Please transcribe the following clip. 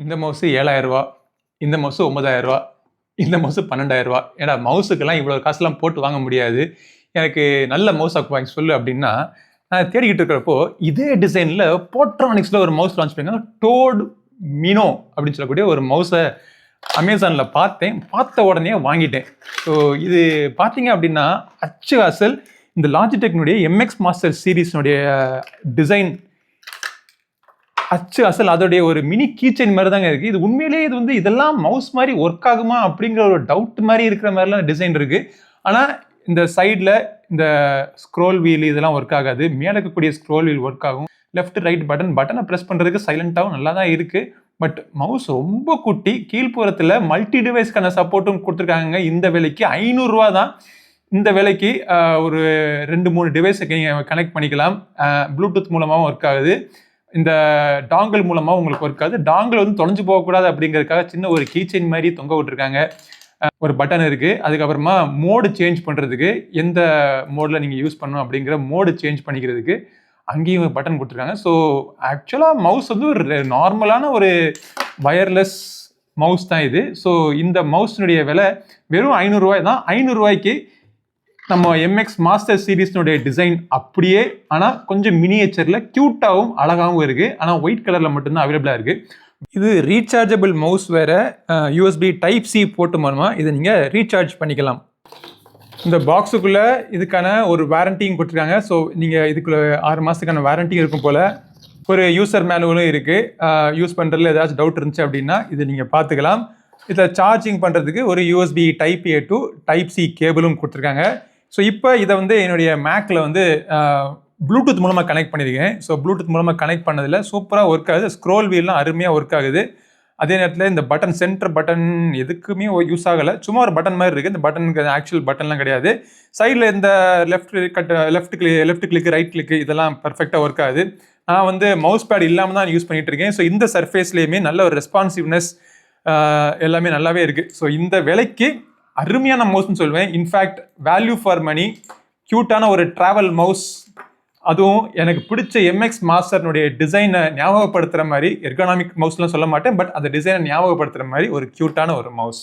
இந்த மவுஸு ரூ. 7,000 இந்த மவுஸு ரூ. 9,000 இந்த மவுஸு ரூ. 12,000 ஏன்னா மவுஸுக்கெல்லாம் இவ்வளோ காசுலாம் போட்டு வாங்க முடியாது. எனக்கு நல்ல மவுஸ் வாங்கி சொல்லு அப்படின்னா, நான் தேடிக்கிட்டு இருக்கிறப்போ இதே டிசைனில் போட்ரானிக்ஸில் ஒரு மவுஸ் லான்ச் பண்ணியிருக்காங்க. டோட் மினோ அப்படின்னு சொல்லக்கூடிய ஒரு மவுஸை அமேசானில் பார்த்தேன். பார்த்த உடனே வாங்கிட்டேன். ஸோ இது பார்த்தீங்க அப்படின்னா அச்சு அசல் இந்த லாஜிடெக்னுடைய MX மாஸ்டர் சீரீஸ்னுடைய டிசைன் அச்சு அசல் அதோடைய ஒரு மினி கீச்சைன் மாதிரி தாங்க இருக்குது. இது உண்மையிலேயே இது வந்து இதெல்லாம் மவுஸ் மாதிரி ஒர்க் ஆகுமா அப்படிங்கிற ஒரு டவுட் மாதிரி இருக்கிற மாதிரிலாம் டிசைன் இருக்குது. ஆனால் இந்த சைடில் இந்த ஸ்க்ரோல் வீல் இதெல்லாம் ஒர்க் ஆகாது. மேலே இருக்கக்கூடிய ஸ்க்ரோல் வீல் ஒர்க் ஆகும். லெஃப்ட் ரைட் பட்டனை ப்ரெஸ் பண்ணுறதுக்கு சைலண்ட்டாகவும் நல்லா தான் இருக்குது. பட் மவுஸ் ரொம்ப குட்டி. கீழ்ப்புறத்தில் மல்டி டிவைஸ்க்கான சப்போர்ட்டும் கொடுத்துருக்காங்க. இந்த விலைக்கு ரூ. 500 தான். இந்த விலைக்கு ஒரு 2-3 டிவைஸை நீங்கள் கனெக்ட் பண்ணிக்கலாம். ப்ளூடூத் மூலமாகவும் ஒர்க் ஆகுது. இந்த டாங்கிள் மூலமாக உங்களுக்கு ஒர்க் ஆகுது. டாங்கிள் வந்து தொலைஞ்சு போகக்கூடாது அப்படிங்கிறதுக்காக சின்ன ஒரு கீச்செயின் மாதிரி தொங்க விட்டுருக்காங்க. ஒரு பட்டன் இருக்குது. அதுக்கப்புறமா மோடு சேஞ்ச் பண்ணுறதுக்கு எந்த மோடில் நீங்கள் யூஸ் பண்ணணும் அப்படிங்கிற மோடு சேஞ்ச் பண்ணிக்கிறதுக்கு அங்கேயும் பட்டன் கொடுத்துருக்காங்க. ஸோ ஆக்சுவலாக மவுஸ் வந்து ஒரு நார்மலான ஒரு வயர்லெஸ் மவுஸ் தான் இது. ஸோ இந்த மவுஸினுடைய விலை வெறும் ரூ. 500 தான். ரூ. 500க்கு நம்ம MX மாஸ்டர் சீரீஸ்னுடைய டிசைன் அப்படியே, ஆனால் கொஞ்சம் மினியேச்சரில் க்யூட்டாகவும் அழகாகவும் இருக்குது. ஆனால் ஒயிட் கலரில் மட்டும்தான் அவைலபிளாக இருக்குது. இது ரீசார்ஜபிள் மவுஸ் வேறு. USB Type-C போட்டு மூலமா இதை நீங்கள் ரீசார்ஜ் பண்ணிக்கலாம். இந்த பாக்ஸுக்குள்ளே இதுக்கான ஒரு வாரண்டியும் கொடுத்துருக்காங்க. ஸோ நீங்கள் இதுக்குள்ளே 6 மாதத்துக்கான வாரண்டியும் இருக்கும் போல். ஒரு யூசர் மேனுவலும் இருக்குது. யூஸ் பண்ணுறதுல ஏதாச்சும் டவுட் இருந்துச்சு அப்படின்னா இது நீங்கள் பார்த்துக்கலாம். இதில் சார்ஜிங் பண்ணுறதுக்கு ஒரு USB Type-A to Type-C கேபிளும் கொடுத்துருக்காங்க. ஸோ இப்போ இதை வந்து என்னுடைய மேக்கில் வந்து ப்ளூடூத் மூலமாக கனெக்ட் பண்ணியிருக்கேன். ஸோ ப்ளூடூத் மூலமாக கனெக்ட் பண்ணதில் சூப்பராக ஒர்க் ஆகுது. ஸ்க்ரோல் வீல்லாம் அருமையாக ஒர்க் ஆகுது. அதே நேரத்தில் இந்த பட்டன் சென்டர் பட்டன் எதுக்குமே யூஸ் ஆகலை. சும்மா ஒரு பட்டன் மாதிரி இருக்குது. இந்த பட்டனுக்கு ஆக்சுவல் பட்டன்லாம் கிடையாது. சைடில் இந்த லெஃப்ட் கிளிக்கு ரைட் கிளிக்கு இதெல்லாம் பர்ஃபெக்டாக ஒர்க் ஆகுது. நான் வந்து மவுஸ் பேட் இல்லாமல் தான் யூஸ் பண்ணிகிட்டு இருக்கேன். ஸோ இந்த சர்ஃபேஸ்லேயுமே நல்ல ஒரு ரெஸ்பான்சிவ்னஸ் எல்லாமே நல்லாவே இருக்குது. ஸோ இந்த விலைக்கு அருமையான மவுஸ்ன்னு சொல்லுவேன். இன்ஃபேக்ட் வேல்யூ ஃபார் மணி, க்யூட்டான ஒரு ட்ராவல் மவுஸ். அதுவும் எனக்கு பிடிச்ச MX மாஸ்டர்னுடைய டிசைனை ஞாபகப்படுத்துகிற மாதிரி, எர்கனாமிக் மவுஸ்லாம் சொல்ல மாட்டேன், பட் அந்த டிசைனை ஞாபகப்படுத்துகிற மாதிரி ஒரு க்யூட்டான ஒரு மவுஸ்.